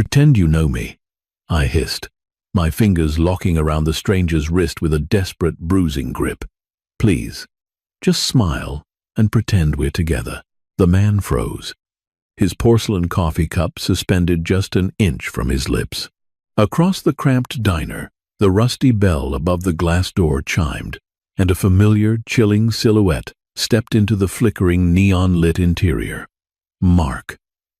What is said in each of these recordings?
Pretend you know me, I hissed, my fingers locking around the stranger's wrist with a desperate, bruising grip. Please, just smile and pretend we're together. The man froze, his porcelain coffee cup suspended just an inch from his lips. Across the cramped diner, the rusty bell above the glass door chimed, and a familiar, chilling silhouette stepped into the flickering, neon-lit interior. Mark,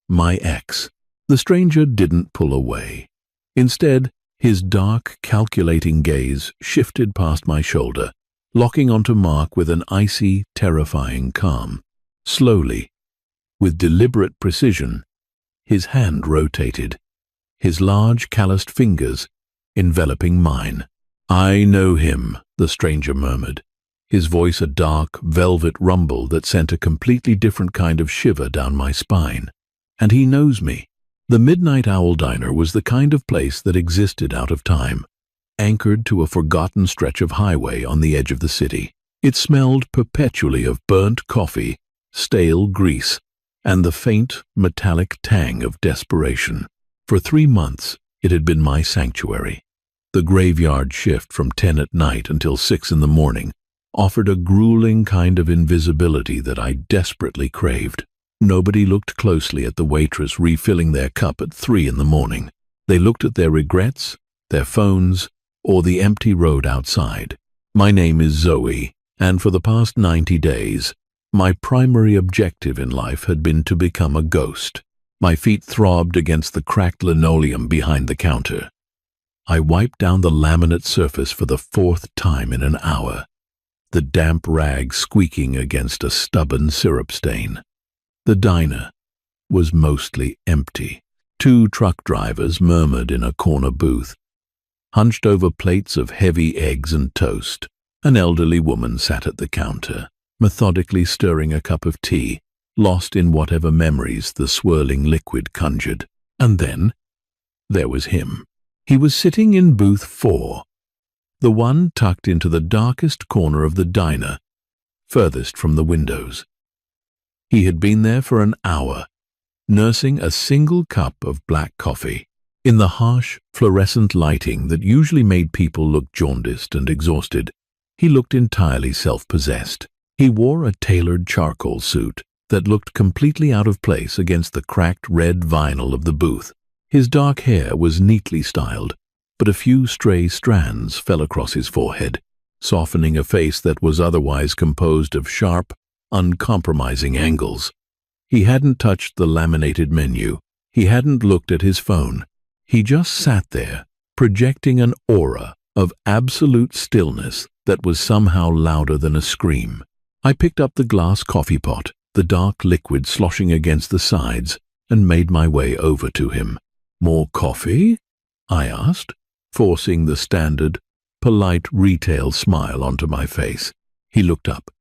my ex. The stranger didn't pull away. Instead, his dark, calculating gaze shifted past my shoulder, locking onto Mark with an icy, terrifying calm. Slowly, with deliberate precision, his hand rotated, his large, calloused fingers enveloping mine. I know him, the stranger murmured, his voice a dark, velvet rumble that sent a completely different kind of shiver down my spine. And he knows me. The Midnight Owl Diner was the kind of place that existed out of time, anchored to a forgotten stretch of highway on the edge of the city. It smelled perpetually of burnt coffee, stale grease, and the faint, metallic tang of desperation. For 3 months, it had been my sanctuary. The graveyard shift from 10 at night until 6 in the morning offered a grueling kind of invisibility that I desperately craved. Nobody looked closely at the waitress refilling their cup at 3 in the morning. They looked at their regrets, their phones, or the empty road outside. My name is Zoe, and for the past 90 days, my primary objective in life had been to become a ghost. My feet throbbed against the cracked linoleum behind the counter. I wiped down the laminate surface for the 4th time in an hour, the damp rag squeaking against a stubborn syrup stain. The diner was mostly empty. 2 truck drivers murmured in a corner booth, hunched over plates of heavy eggs and toast. An elderly woman sat at the counter, methodically stirring a cup of tea, lost in whatever memories the swirling liquid conjured. And then there was him. He was sitting in booth 4, the one tucked into the darkest corner of the diner, furthest from the windows. He had been there for an hour, nursing a single cup of black coffee. In the harsh, fluorescent lighting that usually made people look jaundiced and exhausted, he looked entirely self-possessed. He wore a tailored charcoal suit that looked completely out of place against the cracked red vinyl of the booth. His dark hair was neatly styled, but a few stray strands fell across his forehead, softening a face that was otherwise composed of sharp, uncompromising angles. He hadn't touched the laminated menu. He hadn't looked at his phone. He just sat there, projecting an aura of absolute stillness that was somehow louder than a scream. I picked up the glass coffee pot, the dark liquid sloshing against the sides, and made my way over to him. "More coffee?" I asked, forcing the standard, polite retail smile onto my face. He looked up.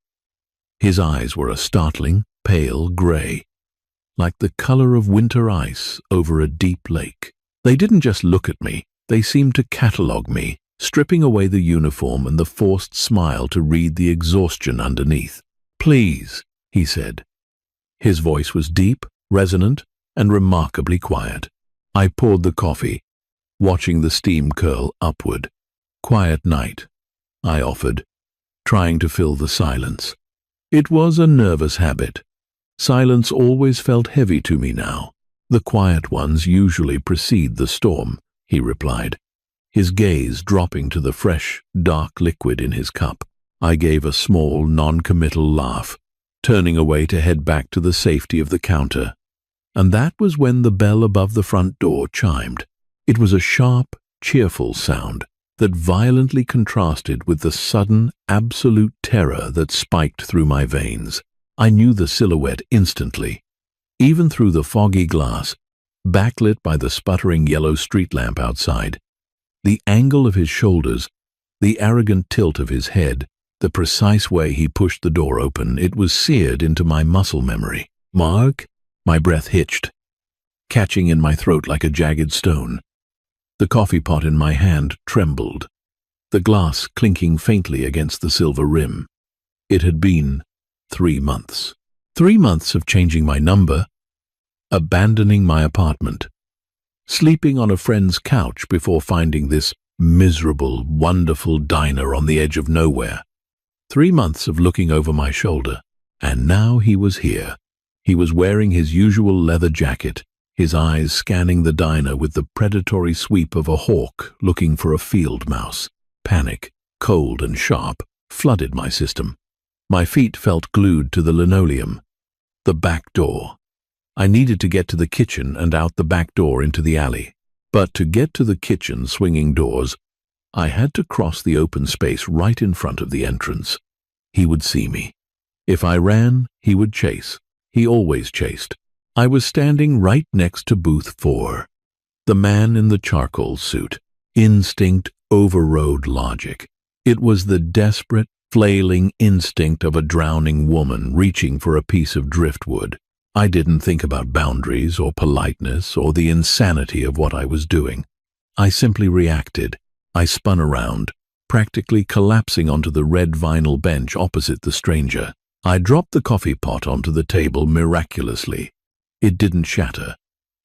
His eyes were a startling, pale gray, like the color of winter ice over a deep lake. They didn't just look at me, they seemed to catalog me, stripping away the uniform and the forced smile to read the exhaustion underneath. "Please," he said. His voice was deep, resonant, and remarkably quiet. I poured the coffee, watching the steam curl upward. "Quiet night," I offered, trying to fill the silence. It was a nervous habit. Silence always felt heavy to me now. "The quiet ones usually precede the storm," he replied, his gaze dropping to the fresh, dark liquid in his cup. I gave a small, non-committal laugh, turning away to head back to the safety of the counter. And that was when the bell above the front door chimed. It was a sharp, cheerful sound that violently contrasted with the sudden, absolute terror that spiked through my veins. I knew the silhouette instantly, even through the foggy glass, backlit by the sputtering yellow street lamp outside. The angle of his shoulders, the arrogant tilt of his head, the precise way he pushed the door open, it was seared into my muscle memory. "Mark?" My breath hitched, catching in my throat like a jagged stone. The coffee pot in my hand trembled, the glass clinking faintly against the silver rim. It had been 3 months. 3 months of changing my number, abandoning my apartment, sleeping on a friend's couch before finding this miserable, wonderful diner on the edge of nowhere. 3 months of looking over my shoulder, and now he was here. He was wearing his usual leather jacket, his eyes scanning the diner with the predatory sweep of a hawk looking for a field mouse. Panic, cold and sharp, flooded my system. My feet felt glued to the linoleum. The back door. I needed to get to the kitchen and out the back door into the alley. But to get to the kitchen swinging doors, I had to cross the open space right in front of the entrance. He would see me. If I ran, he would chase. He always chased. I was standing right next to booth 4. The man in the charcoal suit. Instinct overrode logic. It was the desperate, flailing instinct of a drowning woman reaching for a piece of driftwood. I didn't think about boundaries or politeness or the insanity of what I was doing. I simply reacted. I spun around, practically collapsing onto the red vinyl bench opposite the stranger. I dropped the coffee pot onto the table miraculously. It didn't shatter,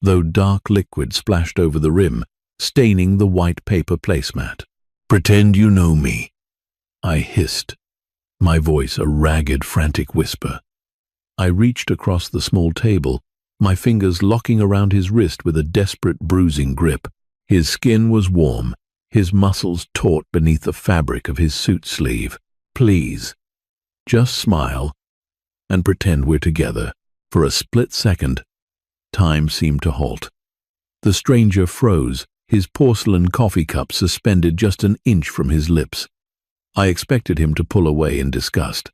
though dark liquid splashed over the rim, staining the white paper placemat. "Pretend you know me," I hissed, my voice a ragged, frantic whisper. I reached across the small table, my fingers locking around his wrist with a desperate bruising grip. His skin was warm, his muscles taut beneath the fabric of his suit sleeve. "Please, just smile and pretend we're together." For a split second, time seemed to halt. The stranger froze, his porcelain coffee cup suspended just an inch from his lips. I expected him to pull away in disgust.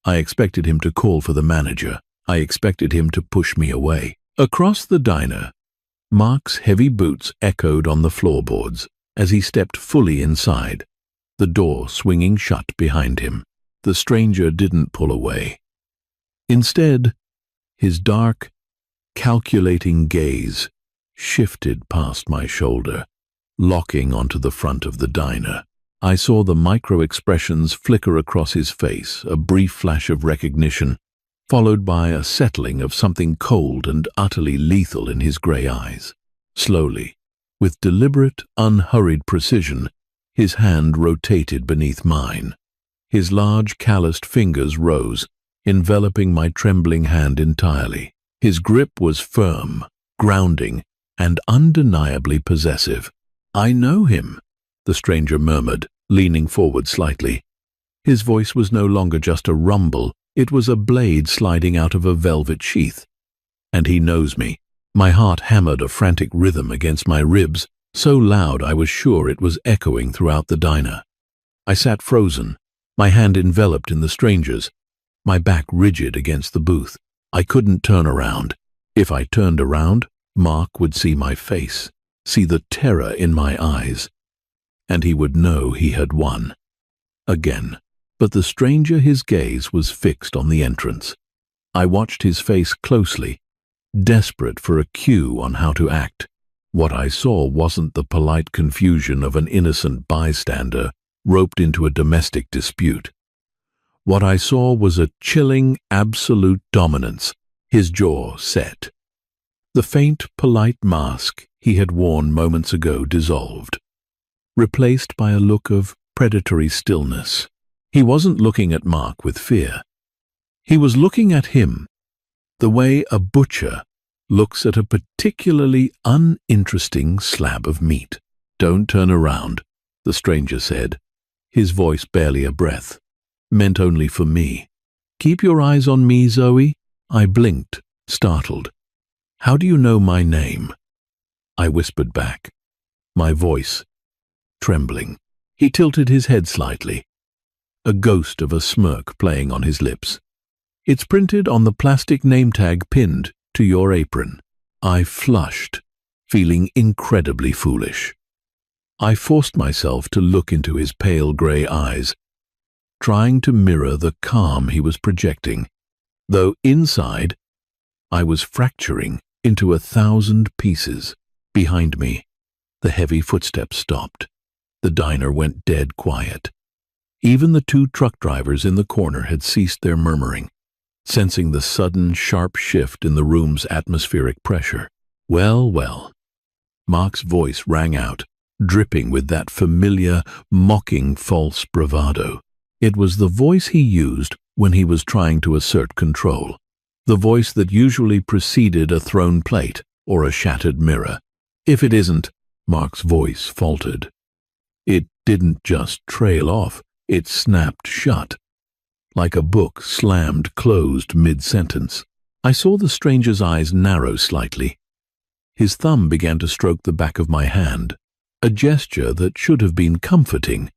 I expected him to call for the manager. I expected him to push me away. Across the diner, Mark's heavy boots echoed on the floorboards as he stepped fully inside, the door swinging shut behind him. The stranger didn't pull away. Instead, his dark, calculating gaze shifted past my shoulder, locking onto the front of the diner. I saw the micro-expressions flicker across his face, a brief flash of recognition, followed by a settling of something cold and utterly lethal in his grey eyes. Slowly, with deliberate, unhurried precision, his hand rotated beneath mine. His large, calloused fingers rose, enveloping my trembling hand entirely. His grip was firm, grounding, and undeniably possessive. "I know him," the stranger murmured, leaning forward slightly. His voice was no longer just a rumble, it was a blade sliding out of a velvet sheath. "And he knows me." My heart hammered a frantic rhythm against my ribs, so loud I was sure it was echoing throughout the diner. I sat frozen, my hand enveloped in the stranger's, my back rigid against the booth. I couldn't turn around. If I turned around, Mark would see my face, see the terror in my eyes, and he would know he had won. Again. But the stranger, his gaze was fixed on the entrance. I watched his face closely, desperate for a cue on how to act. What I saw wasn't the polite confusion of an innocent bystander roped into a domestic dispute. What I saw was a chilling, absolute dominance, his jaw set. The faint, polite mask he had worn moments ago dissolved, replaced by a look of predatory stillness. He wasn't looking at Mark with fear. He was looking at him, the way a butcher looks at a particularly uninteresting slab of meat. "Don't turn around," the stranger said, his voice barely a breath, meant only for me. "Keep your eyes on me, Zoe." I blinked, startled. "How do you know my name?" I whispered back, my voice trembling. He tilted his head slightly, a ghost of a smirk playing on his lips. "It's printed on the plastic name tag pinned to your apron." I flushed, feeling incredibly foolish. I forced myself to look into his pale grey eyes, trying to mirror the calm he was projecting, though inside I was fracturing into 1,000 pieces. Behind me, the heavy footsteps stopped. The diner went dead quiet. Even the 2 truck drivers in the corner had ceased their murmuring, sensing the sudden, sharp shift in the room's atmospheric pressure. Well, Mark's voice rang out, dripping with that familiar, mocking false bravado. It was the voice he used when he was trying to assert control, the voice that usually preceded a thrown plate or a shattered mirror. If it isn't, Mark's voice faltered. It didn't just trail off, it snapped shut, like a book slammed closed mid-sentence. I saw the stranger's eyes narrow slightly. His thumb began to stroke the back of my hand, a gesture that should have been comforting,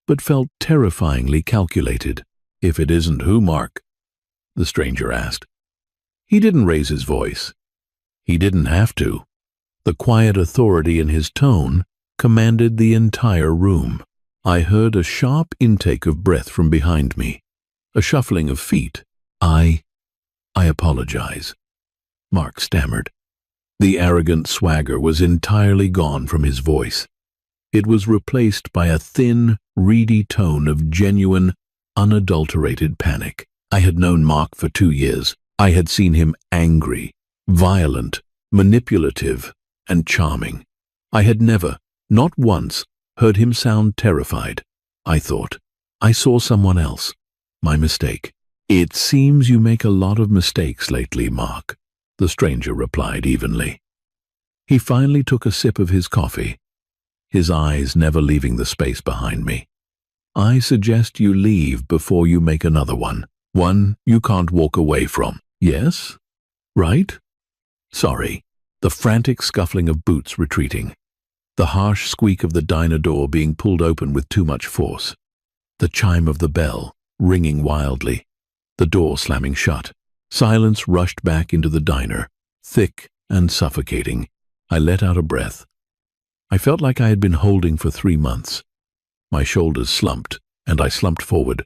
but felt terrifyingly calculated. "If it isn't who, Mark?" the stranger asked. He didn't raise his voice. He didn't have to. The quiet authority in his tone commanded the entire room. I heard a sharp intake of breath from behind me, a shuffling of feet. I apologize," Mark stammered. The arrogant swagger was entirely gone from his voice. It was replaced by a thin, reedy tone of genuine, unadulterated panic. I had known Mark for 2 years. I had seen him angry, violent, manipulative, and charming. I had never, not once, heard him sound terrified. I thought, I saw someone else. My mistake. "It seems you make a lot of mistakes lately, Mark," the stranger replied evenly. He finally took a sip of his coffee, his eyes never leaving the space behind me. "I suggest you leave before you make another one. One you can't walk away from. Yes? Right? Sorry." The frantic scuffling of boots retreating. The harsh squeak of the diner door being pulled open with too much force. The chime of the bell, ringing wildly. The door slamming shut. Silence rushed back into the diner, thick and suffocating. I let out a breath. I felt like I had been holding for 3 months. My shoulders slumped, and I slumped forward,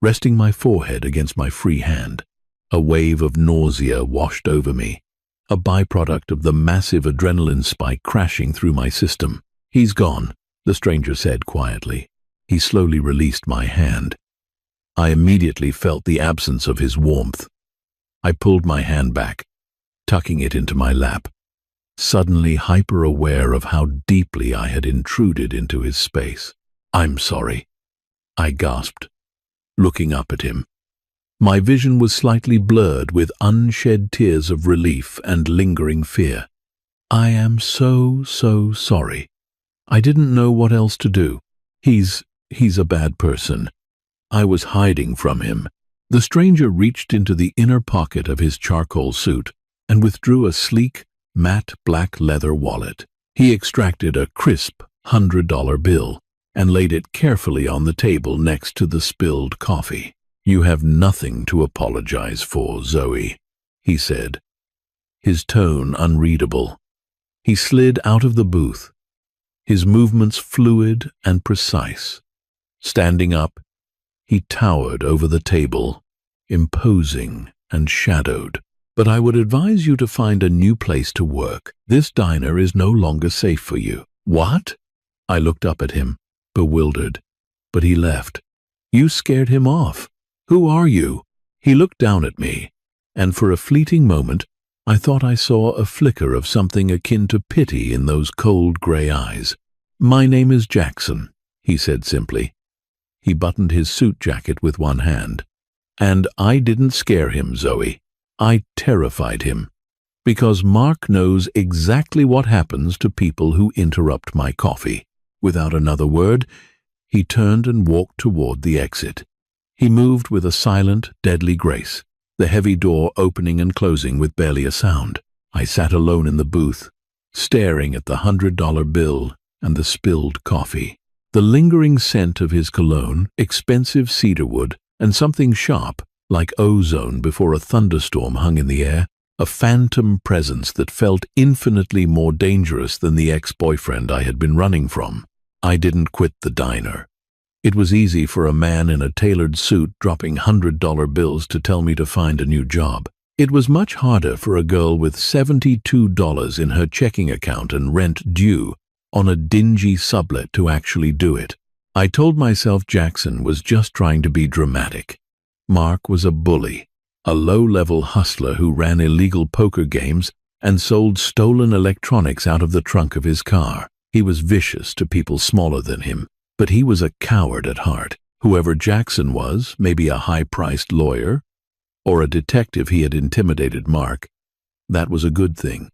resting my forehead against my free hand. A wave of nausea washed over me, a byproduct of the massive adrenaline spike crashing through my system. "He's gone," the stranger said quietly. He slowly released my hand. I immediately felt the absence of his warmth. I pulled my hand back, tucking it into my lap, suddenly hyper-aware of how deeply I had intruded into his space. "I'm sorry," I gasped, looking up at him. My vision was slightly blurred with unshed tears of relief and lingering fear. "I am so sorry. I didn't know what else to do. He's a bad person. I was hiding from him." The stranger reached into the inner pocket of his charcoal suit and withdrew a sleek, matte black leather wallet. He extracted a crisp $100 bill and laid it carefully on the table next to the spilled coffee. "You have nothing to apologize for, Zoe," he said, his tone unreadable. He slid out of the booth, his movements fluid and precise. Standing up, he towered over the table, imposing and shadowed. "But I would advise you to find a new place to work. This diner is no longer safe for you." "What?" I looked up at him, bewildered. "But he left. You scared him off. Who are you?" He looked down at me, and for a fleeting moment, I thought I saw a flicker of something akin to pity in those cold gray eyes. "My name is Jackson," he said simply. He buttoned his suit jacket with one hand. "And I didn't scare him, Zoe. I terrified him. Because Mark knows exactly what happens to people who interrupt my coffee." Without another word, he turned and walked toward the exit. He moved with a silent, deadly grace, the heavy door opening and closing with barely a sound. I sat alone in the booth, staring at the $100 bill and the spilled coffee. The lingering scent of his cologne, expensive cedarwood, and something sharp, like ozone before a thunderstorm hung in the air, a phantom presence that felt infinitely more dangerous than the ex-boyfriend I had been running from. I didn't quit the diner. It was easy for a man in a tailored suit dropping $100 bills to tell me to find a new job. It was much harder for a girl with $72 in her checking account and rent due on a dingy sublet to actually do it. I told myself Jackson was just trying to be dramatic. Mark was a bully, a low-level hustler who ran illegal poker games and sold stolen electronics out of the trunk of his car. He was vicious to people smaller than him, but he was a coward at heart. Whoever Jackson was, maybe a high-priced lawyer or a detective, he had intimidated Mark. That was a good thing,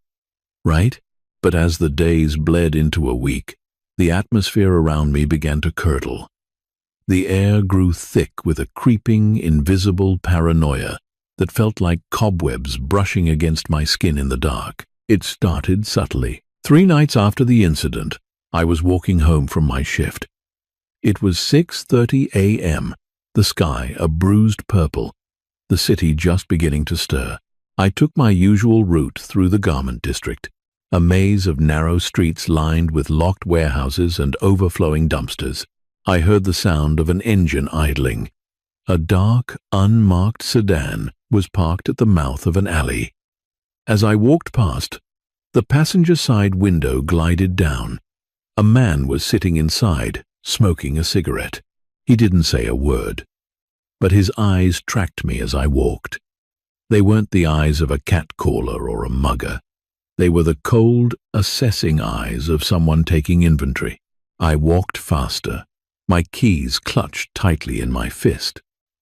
right? But as the days bled into a week, the atmosphere around me began to curdle. The air grew thick with a creeping, invisible paranoia that felt like cobwebs brushing against my skin in the dark. It started subtly. 3 nights after the incident, I was walking home from my shift. It was 6:30 a.m., the sky a bruised purple, the city just beginning to stir. I took my usual route through the garment district, a maze of narrow streets lined with locked warehouses and overflowing dumpsters. I heard the sound of an engine idling. A dark, unmarked sedan was parked at the mouth of an alley. As I walked past, the passenger side window glided down. A man was sitting inside, smoking a cigarette. He didn't say a word, but his eyes tracked me as I walked. They weren't the eyes of a catcaller or a mugger. They were the cold, assessing eyes of someone taking inventory. I walked faster, my keys clutched tightly in my fist.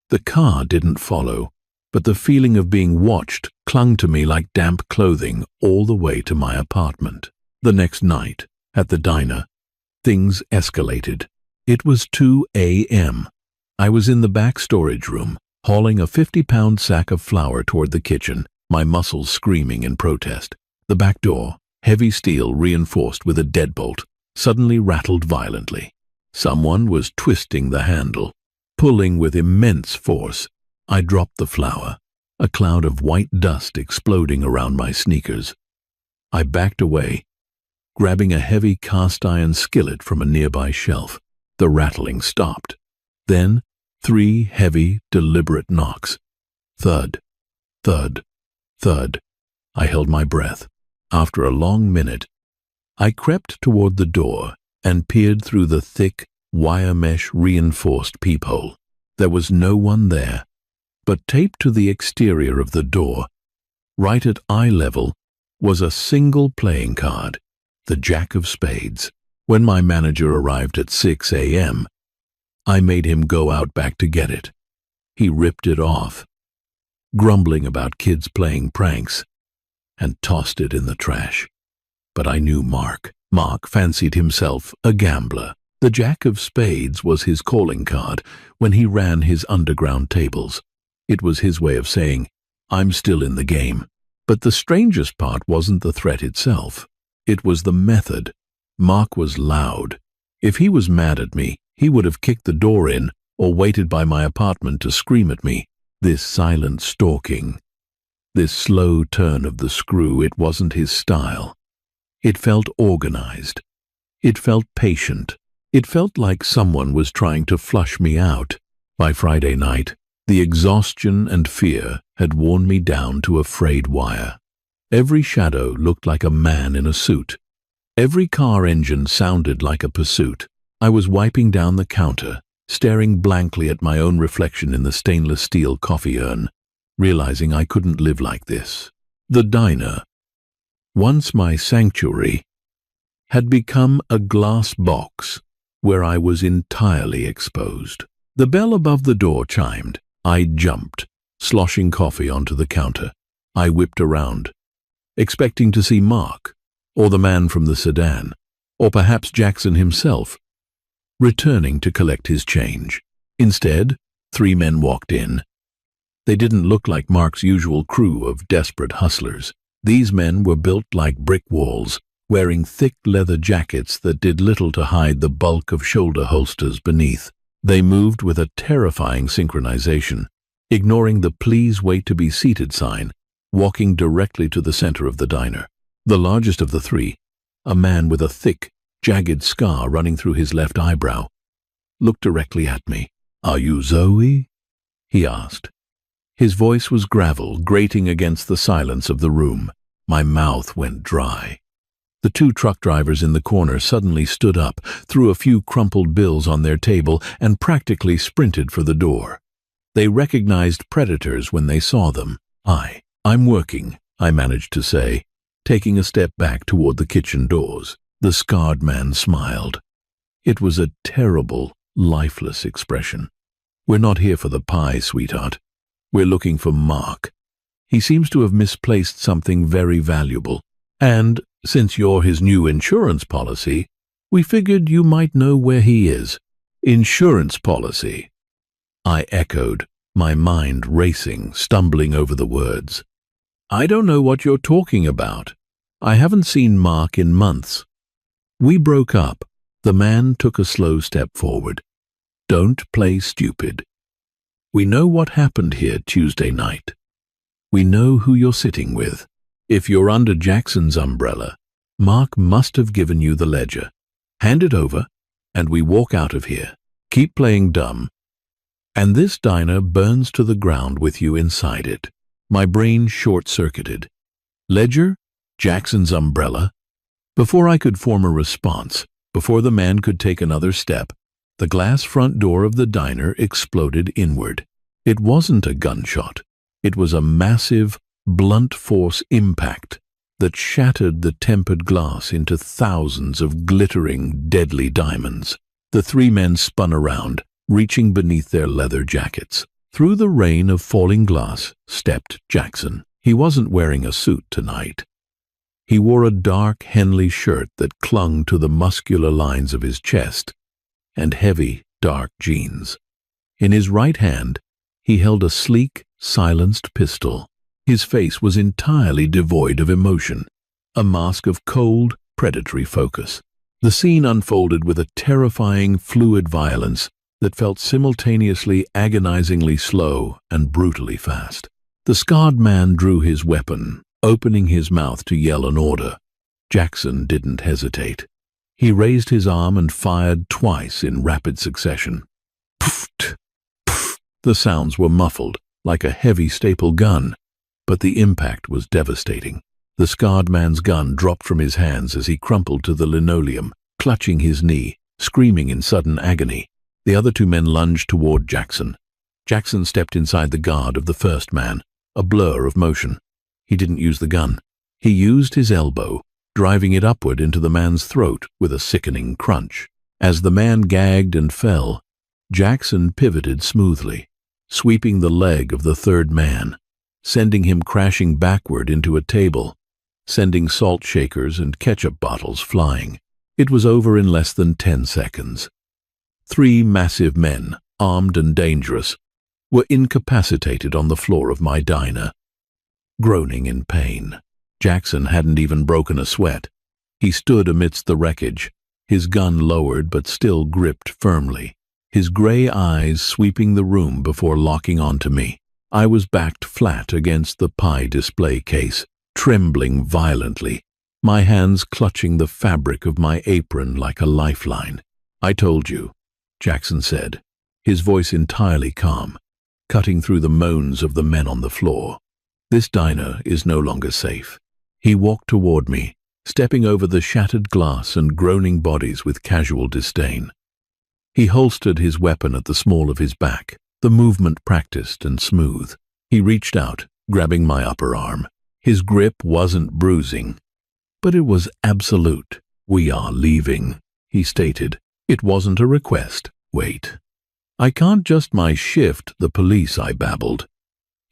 The car didn't follow, but the feeling of being watched clung to me like damp clothing all the way to my apartment. The next night, at the diner, things escalated. It was 2 a.m. I was in the back storage room, hauling a 50-pound sack of flour toward the kitchen, my muscles screaming in protest. The back door, heavy steel reinforced with a deadbolt, suddenly rattled violently. Someone was twisting the handle, pulling with immense force. I dropped the flour, a cloud of white dust exploding around my sneakers. I backed away, grabbing a heavy cast-iron skillet from a nearby shelf. The rattling stopped. Then 3 heavy, deliberate knocks. Thud, thud, thud. I held my breath. After a long minute, I crept toward the door and peered through the thick, wire mesh reinforced peephole. There was no one there, but taped to the exterior of the door, right at eye level, was a single playing card, the Jack of Spades. When my manager arrived at 6 a.m., I made him go out back to get it. He ripped it off, grumbling about kids playing pranks, and tossed it in the trash. But I knew Mark. Mark fancied himself a gambler. The Jack of Spades was his calling card when he ran his underground tables. It was his way of saying, I'm still in the game. But the strangest part wasn't the threat itself. It was the method. Mark was loud. If he was mad at me, he would have kicked the door in or waited by my apartment to scream at me. This silent stalking, this slow turn of the screw, it wasn't his style. It felt organized. It felt patient. It felt like someone was trying to flush me out. By Friday night, the exhaustion and fear had worn me down to a frayed wire. Every shadow looked like a man in a suit. Every car engine sounded like a pursuit. I was wiping down the counter, staring blankly at my own reflection in the stainless steel coffee urn, realizing I couldn't live like this. The diner, once my sanctuary, had become a glass box where I was entirely exposed. The bell above the door chimed. I jumped, sloshing coffee onto the counter. I whipped around, expecting to see Mark, or the man from the sedan, or perhaps Jackson himself, returning to collect his change. Instead, 3 men walked in. They didn't look like Mark's usual crew of desperate hustlers. These men were built like brick walls, wearing thick leather jackets that did little to hide the bulk of shoulder holsters beneath. They moved with a terrifying synchronization, ignoring the "Please wait to be seated" sign, walking directly to the center of the diner. The largest of the 3, a man with a thick, jagged scar running through his left eyebrow, looked directly at me. "Are you Zoe?" he asked. His voice was gravel, grating against the silence of the room. My mouth went dry. The 2 truck drivers in the corner suddenly stood up, threw a few crumpled bills on their table, and practically sprinted for the door. They recognized predators when they saw them. "I'm working," I managed to say, taking a step back toward the kitchen doors. The scarred man smiled. It was a terrible, lifeless expression. "We're not here for the pie, sweetheart. We're looking for Mark. He seems to have misplaced something very valuable. And since you're his new insurance policy, we figured you might know where he is." "Insurance policy?" I echoed, my mind racing, stumbling over the words. "I don't know what you're talking about. I haven't seen Mark in months." "We broke up." The man took a slow step forward. "Don't play stupid. We know what happened here Tuesday night. We know who you're sitting with. If you're under Jackson's umbrella, Mark must have given you the ledger. Hand it over, and we walk out of here. Keep playing dumb, and this diner burns to the ground with you inside it." My brain short-circuited. Ledger? Jackson's umbrella? Before I could form a response, before the man could take another step, the glass front door of the diner exploded inward. It wasn't a gunshot. It was a massive, blunt force impact that shattered the tempered glass into thousands of glittering, deadly diamonds. The three men spun around, reaching beneath their leather jackets. Through the rain of falling glass stepped Jackson. He wasn't wearing a suit tonight. He wore a dark Henley shirt that clung to the muscular lines of his chest, and heavy, dark jeans. In his right hand, he held a sleek, silenced pistol. His face was entirely devoid of emotion, a mask of cold, predatory focus. The scene unfolded with a terrifying, fluid violence that felt simultaneously agonizingly slow and brutally fast. The scarred man drew his weapon, opening his mouth to yell an order. Jackson didn't hesitate. He raised his arm and fired twice in rapid succession. Pfft, pfft. The sounds were muffled, like a heavy staple gun, but the impact was devastating. The scarred man's gun dropped from his hands as he crumpled to the linoleum, clutching his knee, screaming in sudden agony. The other two men lunged toward Jackson. Jackson stepped inside the guard of the first man, a blur of motion. He didn't use the gun. He used his elbow, driving it upward into the man's throat with a sickening crunch. As the man gagged and fell, Jackson pivoted smoothly, sweeping the leg of the third man, sending him crashing backward into a table, sending salt shakers and ketchup bottles flying. It was over in less than 10 seconds. 3 massive men, armed and dangerous, were incapacitated on the floor of my diner, groaning in pain. Jackson hadn't even broken a sweat. He stood amidst the wreckage, his gun lowered but still gripped firmly, his gray eyes sweeping the room before locking onto me. I was backed flat against the pie display case, trembling violently, my hands clutching the fabric of my apron like a lifeline. "I told you," Jackson said, his voice entirely calm, cutting through the moans of the men on the floor. "This diner is no longer safe." He walked toward me, stepping over the shattered glass and groaning bodies with casual disdain. He holstered his weapon at the small of his back, the movement practiced and smooth. He reached out, grabbing my upper arm. His grip wasn't bruising, but it was absolute. "We are leaving," he stated. It wasn't a request. "Wait. I can't just my shift the police," I babbled,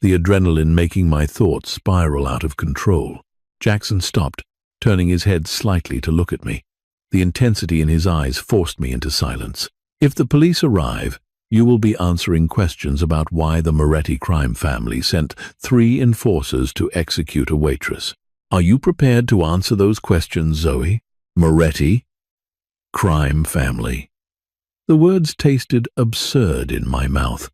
the adrenaline making my thoughts spiral out of control. Jackson stopped, turning his head slightly to look at me. The intensity in his eyes forced me into silence. "If the police arrive, you will be answering questions about why the Moretti crime family sent 3 enforcers to execute a waitress. Are you prepared to answer those questions, Zoe?" "Moretti crime family." The words tasted absurd in my mouth,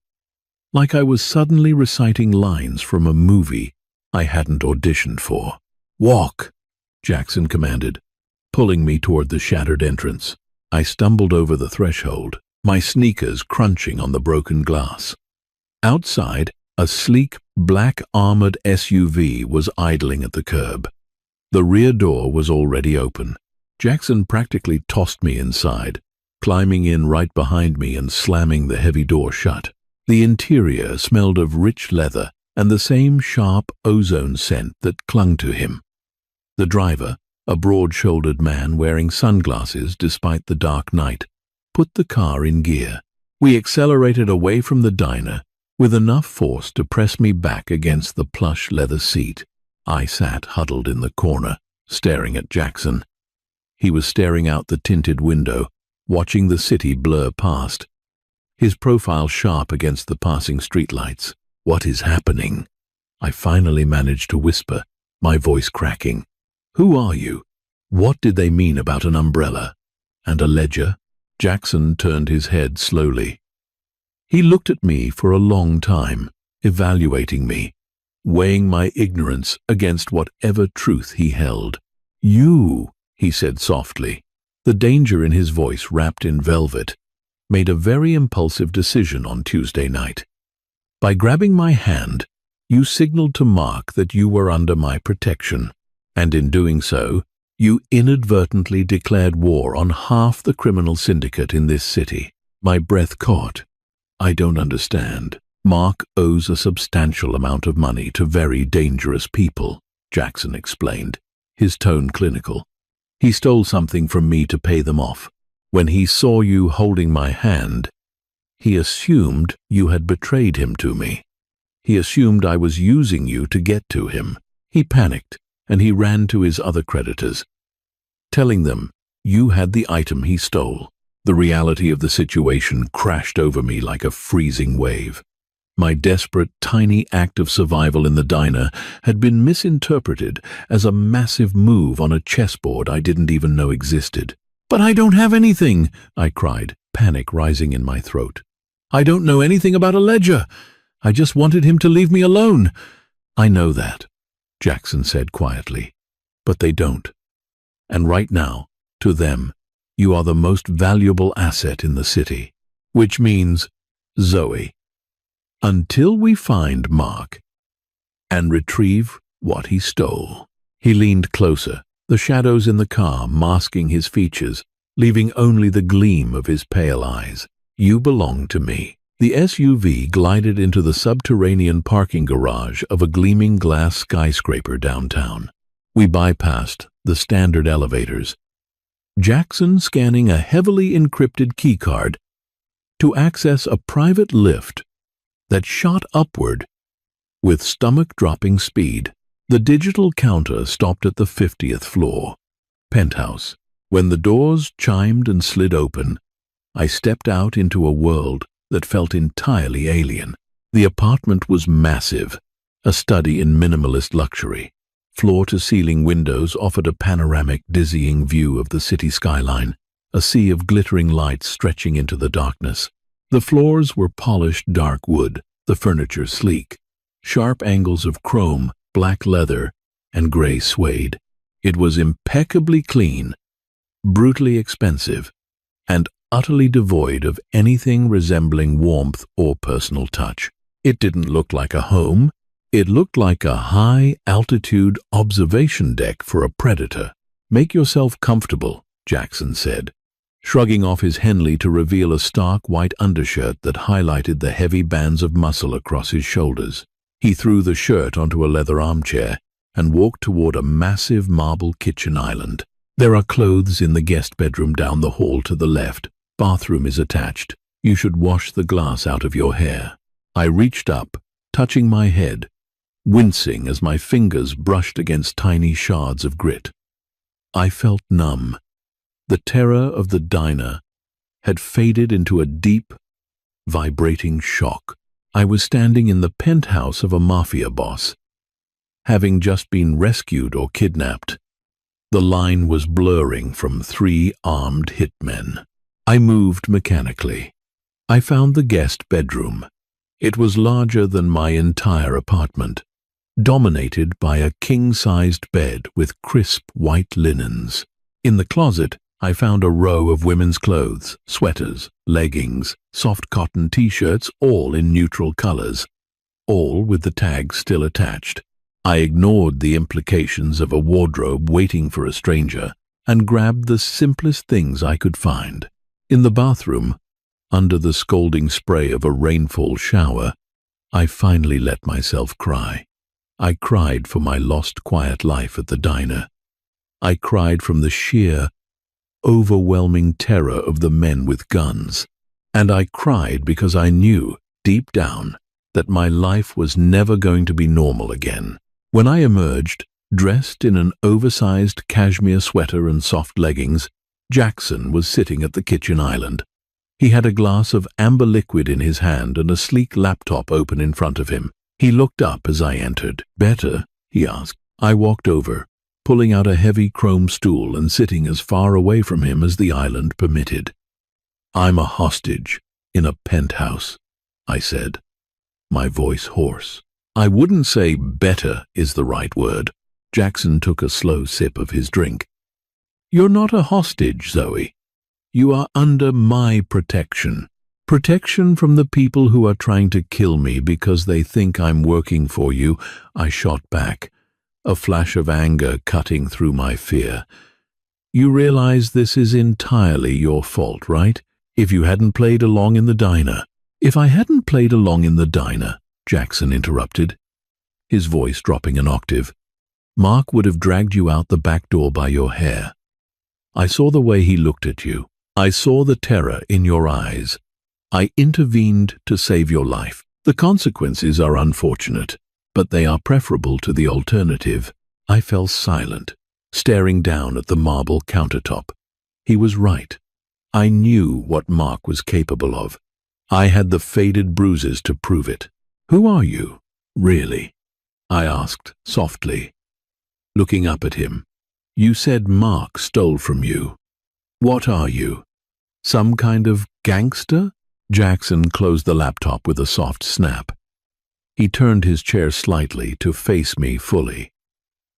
like I was suddenly reciting lines from a movie I hadn't auditioned for. "Walk," Jackson commanded, pulling me toward the shattered entrance. I stumbled over the threshold, my sneakers crunching on the broken glass. Outside, a sleek, black-armored SUV was idling at the curb. The rear door was already open. Jackson practically tossed me inside, climbing in right behind me and slamming the heavy door shut. The interior smelled of rich leather and the same sharp ozone scent that clung to him. The driver, a broad-shouldered man wearing sunglasses despite the dark night, put the car in gear. We accelerated away from the diner with enough force to press me back against the plush leather seat. I sat huddled in the corner, staring at Jackson. He was staring out the tinted window, watching the city blur past, his profile sharp against the passing streetlights. "What is happening?" I finally managed to whisper, my voice cracking. "Who are you? What did they mean about an umbrella? And a ledger?" Jackson turned his head slowly. He looked at me for a long time, evaluating me, weighing my ignorance against whatever truth he held. "You," he said softly, the danger in his voice wrapped in velvet, made a very impulsive decision on Tuesday night. By grabbing my hand, you signaled to Mark that you were under my protection, and in doing so, you inadvertently declared war on half the criminal syndicate in this city. My breath caught. "I don't understand. Mark owes a substantial amount of money to very dangerous people," Jackson explained, his tone clinical. "He stole something from me to pay them off. When he saw you holding my hand, he assumed you had betrayed him to me. He assumed I was using you to get to him. He panicked, and he ran to his other creditors, telling them you had the item he stole." The reality of the situation crashed over me like a freezing wave. My desperate, tiny act of survival in the diner had been misinterpreted as a massive move on a chessboard I didn't even know existed. "But I don't have anything," I cried, panic rising in my throat. "I don't know anything about a ledger. I just wanted him to leave me alone." "I know that," Jackson said quietly, "but they don't. And right now, to them, you are the most valuable asset in the city, which means, Zoe, until we find Mark and retrieve what he stole." He leaned closer, the shadows in the car masking his features, leaving only the gleam of his pale eyes. "You belong to me." The SUV glided into the subterranean parking garage of a gleaming glass skyscraper downtown. We bypassed the standard elevators, Jackson scanning a heavily encrypted keycard to access a private lift that shot upward with stomach-dropping speed. The digital counter stopped at the 50th floor, penthouse. When the doors chimed and slid open, I stepped out into a world that felt entirely alien. The apartment was massive, a study in minimalist luxury. Floor-to-ceiling windows offered a panoramic, dizzying view of the city skyline, a sea of glittering lights stretching into the darkness. The floors were polished dark wood, the furniture sleek, sharp angles of chrome, black leather, and gray suede. It was impeccably clean, brutally expensive, and utterly devoid of anything resembling warmth or personal touch. It didn't look like a home. It looked like a high-altitude observation deck for a predator. "Make yourself comfortable," Jackson said, shrugging off his Henley to reveal a stark white undershirt that highlighted the heavy bands of muscle across his shoulders. He threw the shirt onto a leather armchair and walked toward a massive marble kitchen island. "There are clothes in the guest bedroom down the hall to the left. Bathroom is attached. You should wash the glass out of your hair." I reached up, touching my head, wincing as my fingers brushed against tiny shards of grit. I felt numb. The terror of the diner had faded into a deep, vibrating shock. I was standing in the penthouse of a mafia boss, having just been rescued or kidnapped. The line was blurring from 3 armed hitmen. I moved mechanically. I found the guest bedroom. It was larger than my entire apartment, dominated by a king-sized bed with crisp white linens. In the closet, I found a row of women's clothes, sweaters, leggings, soft cotton t-shirts, all in neutral colors, all with the tags still attached. I ignored the implications of a wardrobe waiting for a stranger and grabbed the simplest things I could find. In the bathroom, under the scalding spray of a rainfall shower, I finally let myself cry. I cried for my lost quiet life at the diner, I cried from the sheer, overwhelming terror of the men with guns. And I cried because I knew, deep down, that my life was never going to be normal again. When I emerged, dressed in an oversized cashmere sweater and soft leggings, Jackson was sitting at the kitchen island. He had a glass of amber liquid in his hand and a sleek laptop open in front of him. He looked up as I entered. "Better?" he asked. I walked over, pulling out a heavy chrome stool and sitting as far away from him as the island permitted. "I'm a hostage in a penthouse," I said, my voice hoarse. I wouldn't say better is the right word. Jackson took a slow sip of his drink. "You're not a hostage, Zoe. You are under my protection. Protection from the people who are trying to kill me because they think I'm working for you," I shot back, a flash of anger cutting through my fear. "You realize this is entirely your fault, right? If you hadn't played along in the diner." "If I hadn't played along in the diner," Jackson interrupted, his voice dropping an octave, "Mark would have dragged you out the back door by your hair. I saw the way he looked at you. I saw the terror in your eyes. I intervened to save your life. The consequences are unfortunate, but they are preferable to the alternative." I fell silent, staring down at the marble countertop. He was right. I knew what Mark was capable of. I had the faded bruises to prove it. "Who are you, really?" I asked softly, looking up at him. "You said Mark stole from you. What are you? Some kind of gangster?" Jackson closed the laptop with a soft snap. He turned his chair slightly to face me fully.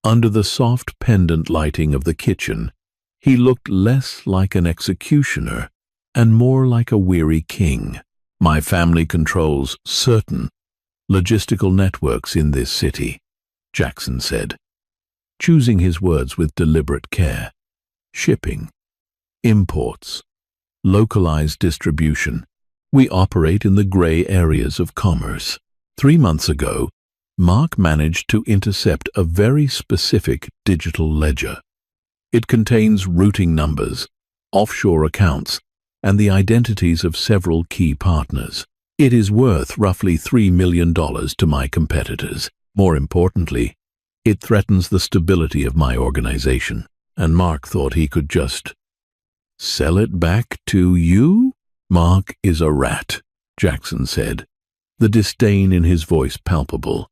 Under the soft pendant lighting of the kitchen, he looked less like an executioner and more like a weary king. "My family controls certain logistical networks in this city," Jackson said, choosing his words with deliberate care. "Shipping, imports, localized distribution. We operate in the gray areas of commerce. 3 months ago, Mark managed to intercept a very specific digital ledger. It contains routing numbers, offshore accounts, and the identities of several key partners. It is worth roughly $3 million to my competitors. More importantly, it threatens the stability of my organization, and Mark thought he could just sell it back to you?" "Mark is a rat," Jackson said, the disdain in his voice palpable.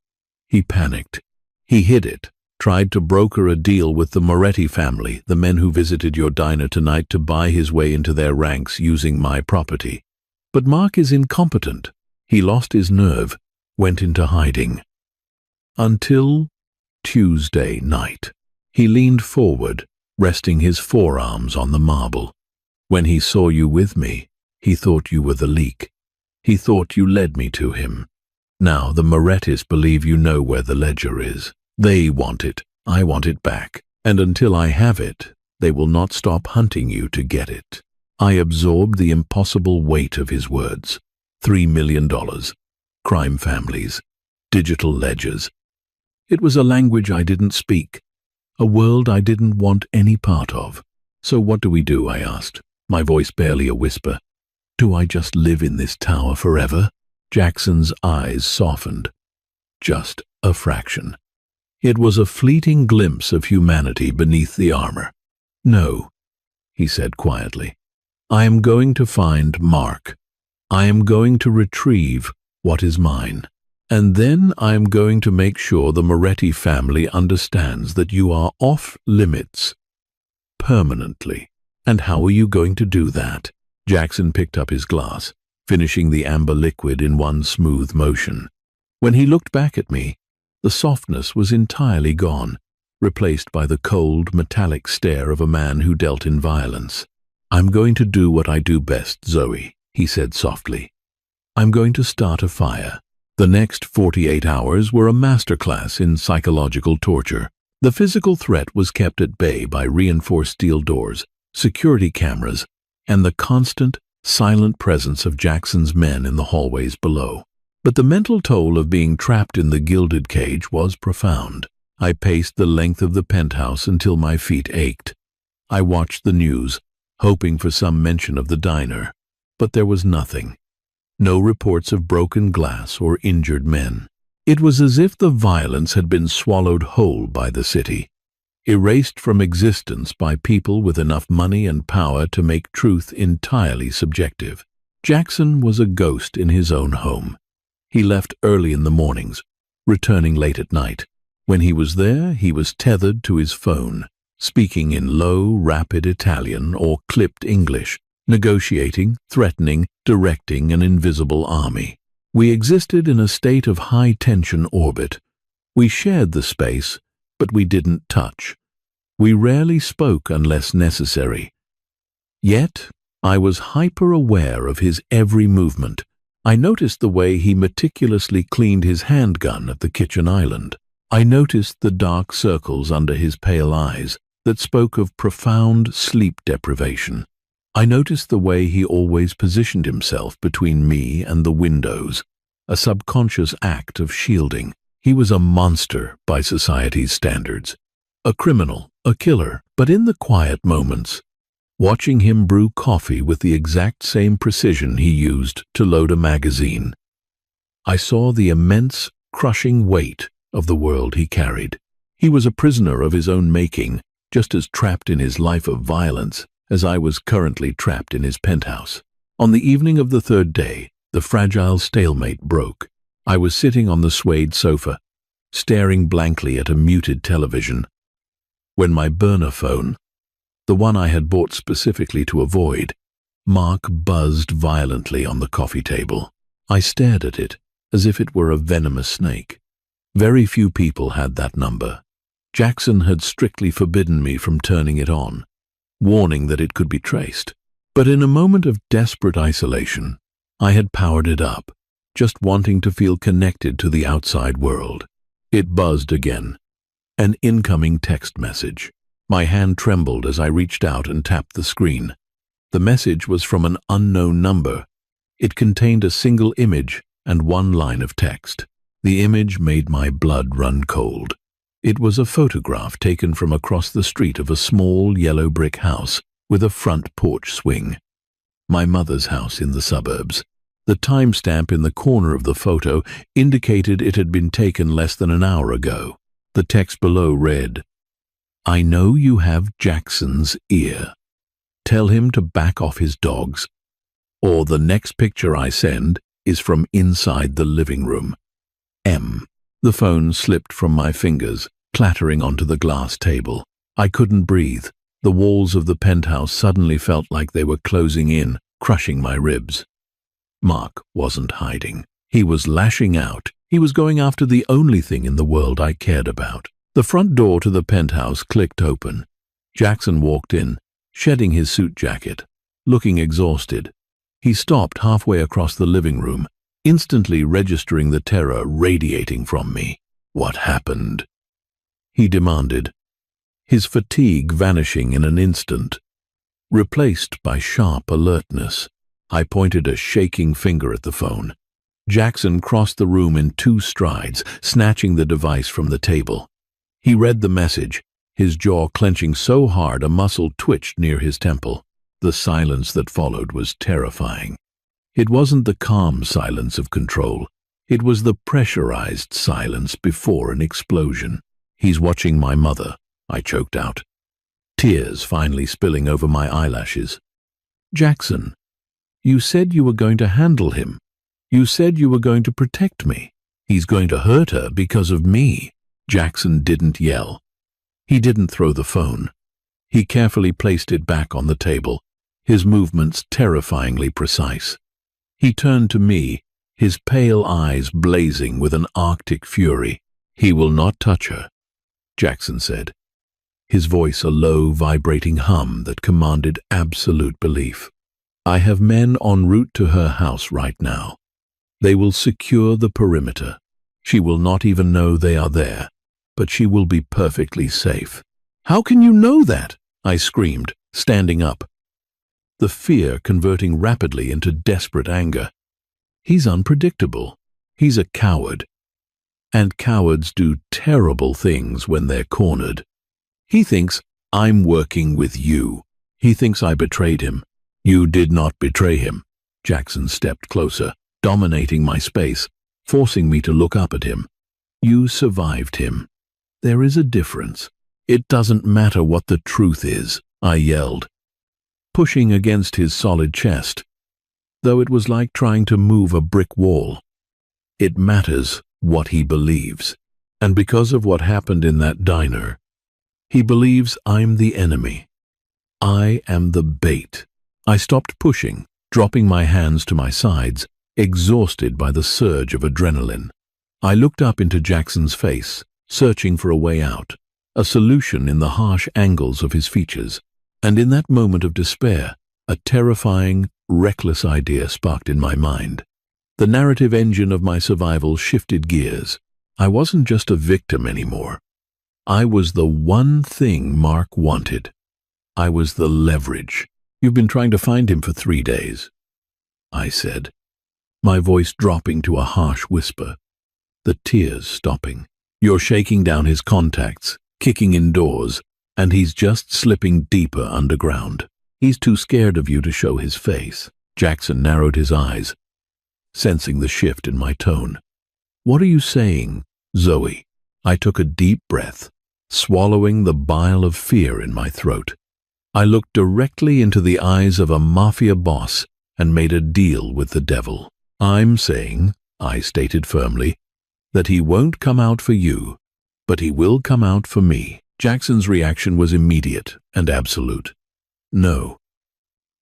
He panicked. He hid it, tried to broker a deal with the Moretti family, the men who visited your diner tonight, to buy his way into their ranks using my property. But Mark is incompetent. He lost his nerve, went into hiding. Until Tuesday night. He leaned forward, resting his forearms on the marble. "When he saw you with me, he thought you were the leak. He thought you led me to him. Now the Morettis believe you know where the ledger is. They want it. I want it back. And until I have it, they will not stop hunting you to get it." I absorbed the impossible weight of his words. $3 million. Crime families. Digital ledgers. It was a language I didn't speak. A world I didn't want any part of. "So what do we do?" I asked, my voice barely a whisper. "Do I just live in this tower forever?" Jackson's eyes softened. Just a fraction. It was a fleeting glimpse of humanity beneath the armor. "No," he said quietly. "I am going to find Mark. I am going to retrieve what is mine. And then I am going to make sure the Moretti family understands that you are off limits. Permanently." "And how are you going to do that?" Jackson picked up his glass, finishing the amber liquid in one smooth motion. When he looked back at me, the softness was entirely gone, replaced by the cold, metallic stare of a man who dealt in violence. "I'm going to do what I do best, Zoe," he said softly. "I'm going to start a fire." The next 48 hours were a masterclass in psychological torture. The physical threat was kept at bay by reinforced steel doors, security cameras, and the constant, silent presence of Jackson's men in the hallways below. But the mental toll of being trapped in the gilded cage was profound. I paced the length of the penthouse until my feet ached. I watched the news, hoping for some mention of the diner, but there was nothing. No reports of broken glass or injured men. It was as if the violence had been swallowed whole by the city, erased from existence by people with enough money and power to make truth entirely subjective. Jackson was a ghost in his own home. He left early in the mornings, returning late at night. When he was there, he was tethered to his phone, speaking in low, rapid Italian or clipped English, negotiating, threatening, directing an invisible army. We existed in a state of high-tension orbit. We shared the space, but we didn't touch. We rarely spoke unless necessary. Yet, I was hyper-aware of his every movement. I noticed the way he meticulously cleaned his handgun at the kitchen island. I noticed the dark circles under his pale eyes that spoke of profound sleep deprivation. I noticed the way he always positioned himself between me and the windows, a subconscious act of shielding. He was a monster by society's standards, a criminal, a killer, but in the quiet moments, watching him brew coffee with the exact same precision he used to load a magazine, I saw the immense, crushing weight of the world he carried. He was a prisoner of his own making, just as trapped in his life of violence as I was currently trapped in his penthouse. On the evening of the third day, the fragile stalemate broke. I was sitting on the suede sofa, staring blankly at a muted television, when my burner phone, the one I had bought specifically to avoid, Mark buzzed violently on the coffee table. I stared at it as if it were a venomous snake. Very few people had that number. Jackson had strictly forbidden me from turning it on, warning that it could be traced. But in a moment of desperate isolation, I had powered it up, just wanting to feel connected to the outside world. It buzzed again. An incoming text message. My hand trembled as I reached out and tapped the screen. The message was from an unknown number. It contained a single image and one line of text. The image made my blood run cold. It was a photograph taken from across the street of a small yellow brick house with a front porch swing. My mother's house in the suburbs. The timestamp in the corner of the photo indicated it had been taken less than an hour ago. The text below read, "I know you have Jackson's ear. Tell him to back off his dogs, or the next picture I send is from inside the living room. M." The phone slipped from my fingers, clattering onto the glass table. I couldn't breathe. The walls of the penthouse suddenly felt like they were closing in, crushing my ribs. Mark wasn't hiding. He was lashing out. He was going after the only thing in the world I cared about. The front door to the penthouse clicked open. Jackson walked in, shedding his suit jacket, looking exhausted. He stopped halfway across the living room, instantly registering the terror radiating from me. "What happened?" he demanded, his fatigue vanishing in an instant, replaced by sharp alertness. I pointed a shaking finger at the phone. Jackson crossed the room in 2 strides, snatching the device from the table. He read the message, his jaw clenching so hard a muscle twitched near his temple. The silence that followed was terrifying. It wasn't the calm silence of control. It was the pressurized silence before an explosion. "He's watching my mother," I choked out, tears finally spilling over my eyelashes. "Jackson, you said you were going to handle him. You said you were going to protect me. He's going to hurt her because of me." Jackson didn't yell. He didn't throw the phone. He carefully placed it back on the table, his movements terrifyingly precise. He turned to me, his pale eyes blazing with an arctic fury. "He will not touch her," Jackson said, his voice a low, vibrating hum that commanded absolute belief. "I have men en route to her house right now. They will secure the perimeter. She will not even know they are there, but she will be perfectly safe." "How can you know that?" I screamed, standing up, the fear converting rapidly into desperate anger. "He's unpredictable. He's a coward. And cowards do terrible things when they're cornered. He thinks I'm working with you. He thinks I betrayed him. You did not betray him. Jackson stepped closer, dominating my space, forcing me to look up at him. You survived him. There is a difference. It doesn't matter what the truth is, I yelled, pushing against his solid chest, though it was like trying to move a brick wall. It matters what he believes. And because of what happened in that diner, he believes I'm the enemy. I am the bait. I stopped pushing, dropping my hands to my sides, exhausted by the surge of adrenaline. I looked up into Jackson's face, searching for a way out, a solution in the harsh angles of his features. And in that moment of despair, a terrifying, reckless idea sparked in my mind. The narrative engine of my survival shifted gears. I wasn't just a victim anymore. I was the one thing Mark wanted. I was the leverage. You've been trying to find him for 3 days, I said, my voice dropping to a harsh whisper, the tears stopping. You're shaking down his contacts, kicking in doors, and he's just slipping deeper underground. He's too scared of you to show his face. Jackson narrowed his eyes, sensing the shift in my tone. What are you saying, Zoe? I took a deep breath, swallowing the bile of fear in my throat. I looked directly into the eyes of a mafia boss and made a deal with the devil. I'm saying, I stated firmly, that he won't come out for you, but he will come out for me. Jackson's reaction was immediate and absolute. No,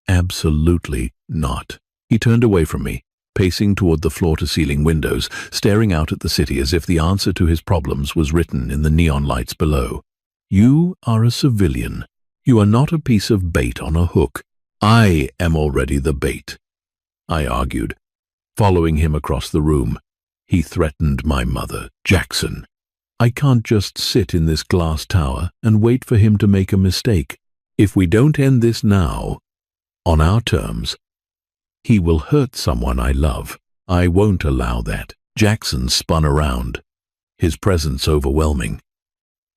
absolutely not. He turned away from me, pacing toward the floor-to-ceiling windows, staring out at the city as if the answer to his problems was written in the neon lights below. You are a civilian. You are not a piece of bait on a hook. I am already the bait, I argued, following him across the room. He threatened my mother, Jackson. I can't just sit in this glass tower and wait for him to make a mistake. If we don't end this now, on our terms, he will hurt someone I love. I won't allow that. Jackson spun around, his presence overwhelming.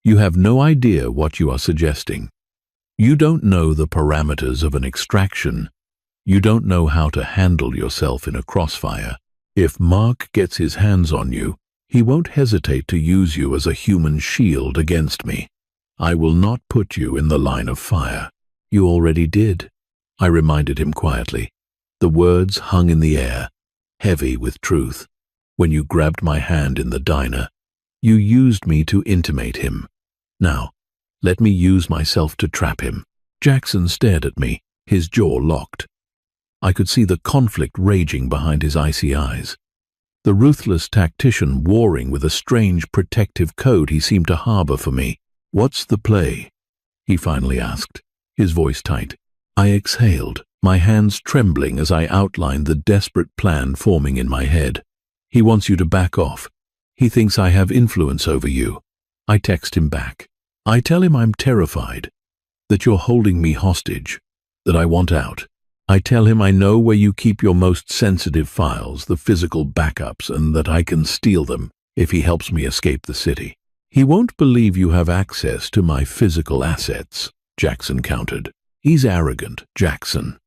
You have no idea what you are suggesting. You don't know the parameters of an extraction. You don't know how to handle yourself in a crossfire. If Mark gets his hands on you, he won't hesitate to use you as a human shield against me. I will not put you in the line of fire. You already did, I reminded him quietly. The words hung in the air, heavy with truth. When you grabbed my hand in the diner, you used me to intimate him. Now, let me use myself to trap him. Jackson stared at me, his jaw locked. I could see the conflict raging behind his icy eyes. The ruthless tactician warring with a strange protective code he seemed to harbor for me. What's the play? He finally asked, his voice tight. I exhaled, my hands trembling as I outlined the desperate plan forming in my head. He wants you to back off. He thinks I have influence over you. I text him back. I tell him I'm terrified, that you're holding me hostage, that I want out. I tell him I know where you keep your most sensitive files, the physical backups, and that I can steal them if he helps me escape the city. He won't believe you have access to my physical assets, Jackson countered. He's arrogant, Jackson.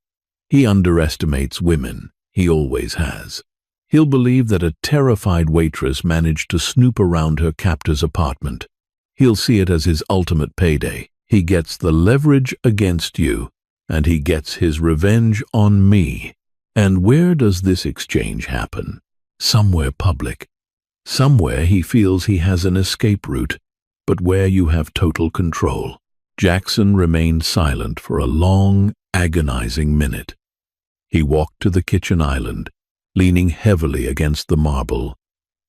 He underestimates women. He always has. He'll believe that a terrified waitress managed to snoop around her captor's apartment. He'll see it as his ultimate payday. He gets the leverage against you, and he gets his revenge on me. And where does this exchange happen? Somewhere public. Somewhere he feels he has an escape route, but where you have total control. Jackson remained silent for a long, agonizing minute. He walked to the kitchen island, leaning heavily against the marble,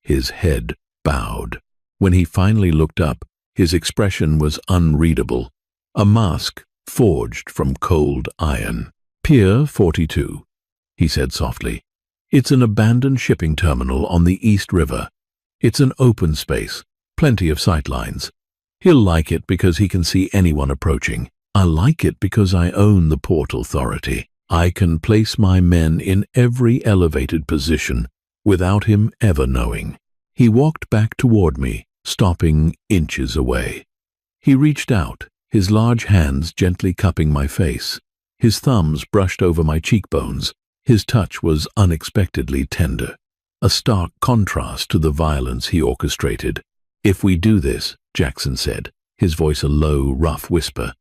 his head bowed. When he finally looked up, his expression was unreadable, a mask forged from cold iron. Pier 42, he said softly. It's an abandoned shipping terminal on the East River. It's an open space, plenty of sightlines. He'll like it because he can see anyone approaching. I like it because I own the Port Authority. I can place my men in every elevated position without him ever knowing. He walked back toward me, stopping inches away. He reached out, his large hands gently cupping my face. His thumbs brushed over my cheekbones. His touch was unexpectedly tender, a stark contrast to the violence he orchestrated. "If we do this," Jackson said, his voice a low, rough whisper,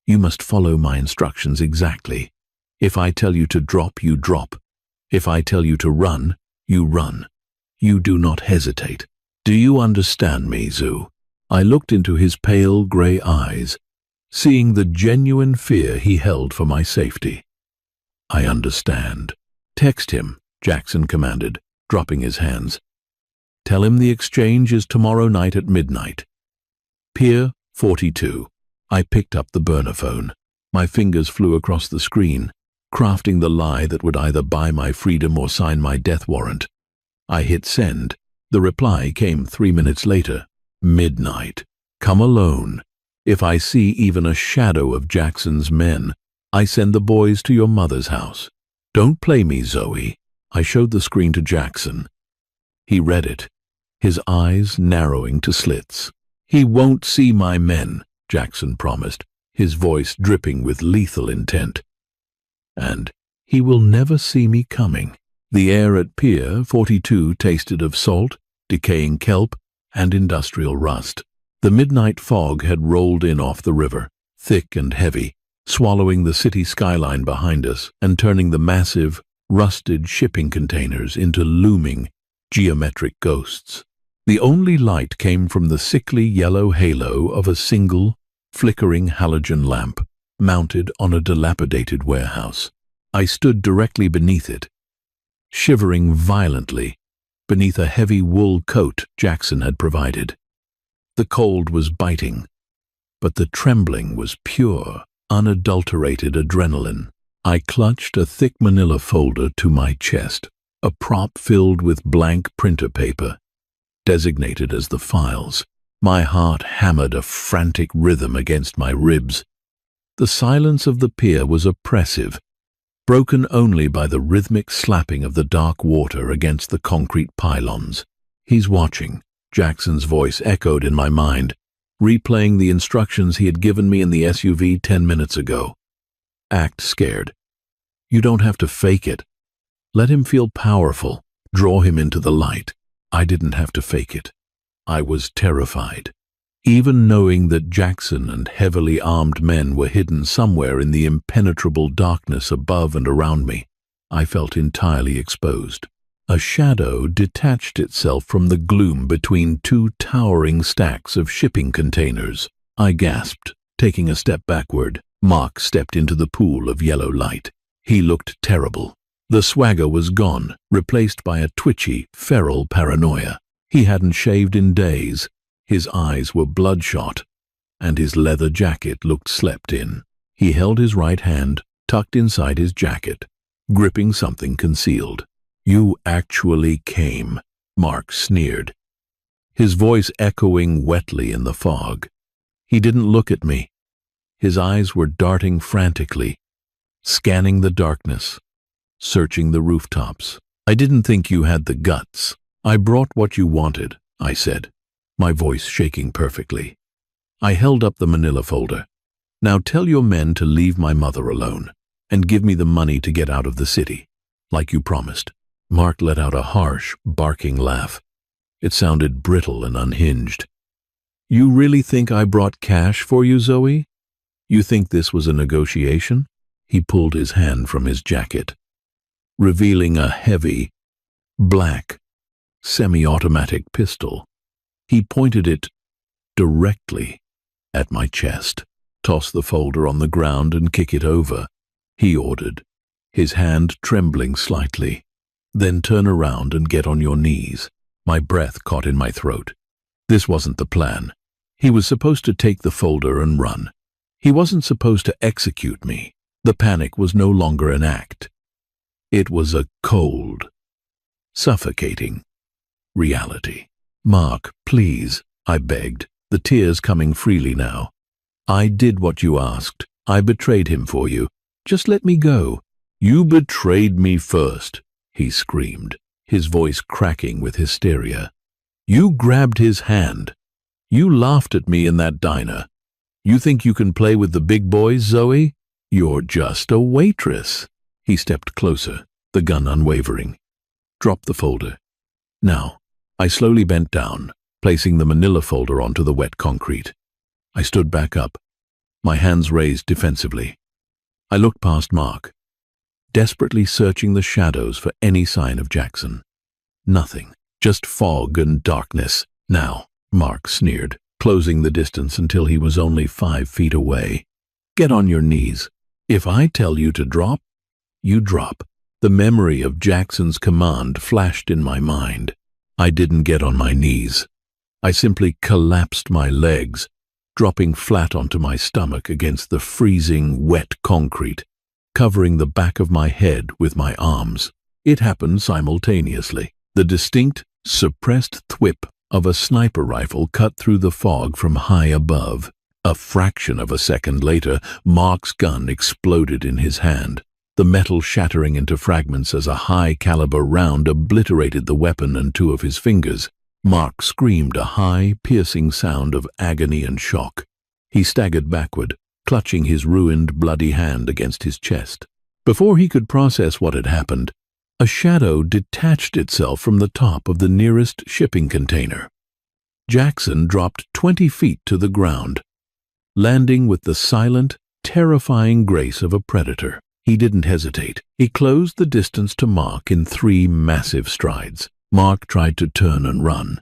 "you must follow my instructions exactly. If I tell you to drop, you drop. If I tell you to run, you run. You do not hesitate. Do you understand me, Zoo?" I looked into his pale gray eyes, seeing the genuine fear he held for my safety. "I understand." "Text him," Jackson commanded, dropping his hands. "Tell him the exchange is tomorrow night at midnight. Pier 42. I picked up the burner phone. My fingers flew across the screen, crafting the lie that would either buy my freedom or sign my death warrant. I hit send. The reply came 3 minutes later. "Midnight. Come alone. If I see even a shadow of Jackson's men, I send the boys to your mother's house. Don't play me, Zoe." I showed the screen to Jackson. He read it, his eyes narrowing to slits. "He won't see my men," Jackson promised, his voice dripping with lethal intent. "And he will never see me coming." The air at Pier 42 tasted of salt, decaying kelp, and industrial rust. The midnight fog had rolled in off the river, thick and heavy, swallowing the city skyline behind us and turning the massive, rusted shipping containers into looming, geometric ghosts. The only light came from the sickly yellow halo of a single, flickering halogen lamp mounted on a dilapidated warehouse. I stood directly beneath it, shivering violently beneath a heavy wool coat Jackson had provided. The cold was biting, but the trembling was pure, unadulterated adrenaline. I clutched a thick manila folder to my chest, a prop filled with blank printer paper, designated as the files. My heart hammered a frantic rhythm against my ribs. The silence of the pier was oppressive, broken only by the rhythmic slapping of the dark water against the concrete pylons. "He's watching," Jackson's voice echoed in my mind, replaying the instructions he had given me in the SUV 10 minutes ago. "Act scared. You don't have to fake it. Let him feel powerful. Draw him into the light." I didn't have to fake it. I was terrified. Even knowing that Jackson and heavily armed men were hidden somewhere in the impenetrable darkness above and around me, I felt entirely exposed. A shadow detached itself from the gloom between two towering stacks of shipping containers. I gasped, taking a step backward. Mark stepped into the pool of yellow light. He looked terrible. The swagger was gone, replaced by a twitchy, feral paranoia. He hadn't shaved in days. His eyes were bloodshot, and his leather jacket looked slept in. He held his right hand tucked inside his jacket, gripping something concealed. "You actually came," Mark sneered, his voice echoing wetly in the fog. He didn't look at me. His eyes were darting frantically, scanning the darkness, searching the rooftops. "I didn't think you had the guts." "I brought what you wanted," I said, my voice shaking perfectly. I held up the manila folder. "Now tell your men to leave my mother alone and give me the money to get out of the city, like you promised." Mark let out a harsh, barking laugh. It sounded brittle and unhinged. "You really think I brought cash for you, Zoe? You think this was a negotiation?" He pulled his hand from his jacket, revealing a heavy, black, semi-automatic pistol. He pointed it directly at my chest. "Toss the folder on the ground and kick it over," he ordered, his hand trembling slightly. "Then turn around and get on your knees." My breath caught in my throat. This wasn't the plan. He was supposed to take the folder and run. He wasn't supposed to execute me. The panic was no longer an act. It was a cold, suffocating reality. "Mark, please," I begged, the tears coming freely now. "I did what you asked. I betrayed him for you. Just let me go." "You betrayed me first," he screamed, his voice cracking with hysteria. You grabbed his hand. You laughed at me in that diner. You think you can play with the big boys, Zoe? You're just a waitress. He stepped closer, the gun unwavering. Drop the folder. Now, I slowly bent down, placing the manila folder onto the wet concrete. I stood back up, my hands raised defensively. I looked past Mark, desperately searching the shadows for any sign of Jackson. Nothing, just fog and darkness. Now, Mark sneered, closing the distance until he was only 5 feet away. Get on your knees. If I tell you to drop, you drop. The memory of Jackson's command flashed in my mind. I didn't get on my knees. I simply collapsed my legs, dropping flat onto my stomach against the freezing, wet concrete, covering the back of my head with my arms. It happened simultaneously. The distinct, suppressed thwip of a sniper rifle cut through the fog from high above. A fraction of a second later, Mark's gun exploded in his hand, the metal shattering into fragments as a high-caliber round obliterated the weapon and 2 of his fingers. Mark screamed a high, piercing sound of agony and shock. He staggered backward, clutching his ruined, bloody hand against his chest. Before he could process what had happened, a shadow detached itself from the top of the nearest shipping container. Jackson dropped 20 feet to the ground, landing with the silent, terrifying grace of a predator. He didn't hesitate. He closed the distance to Mark in 3 massive strides. Mark tried to turn and run,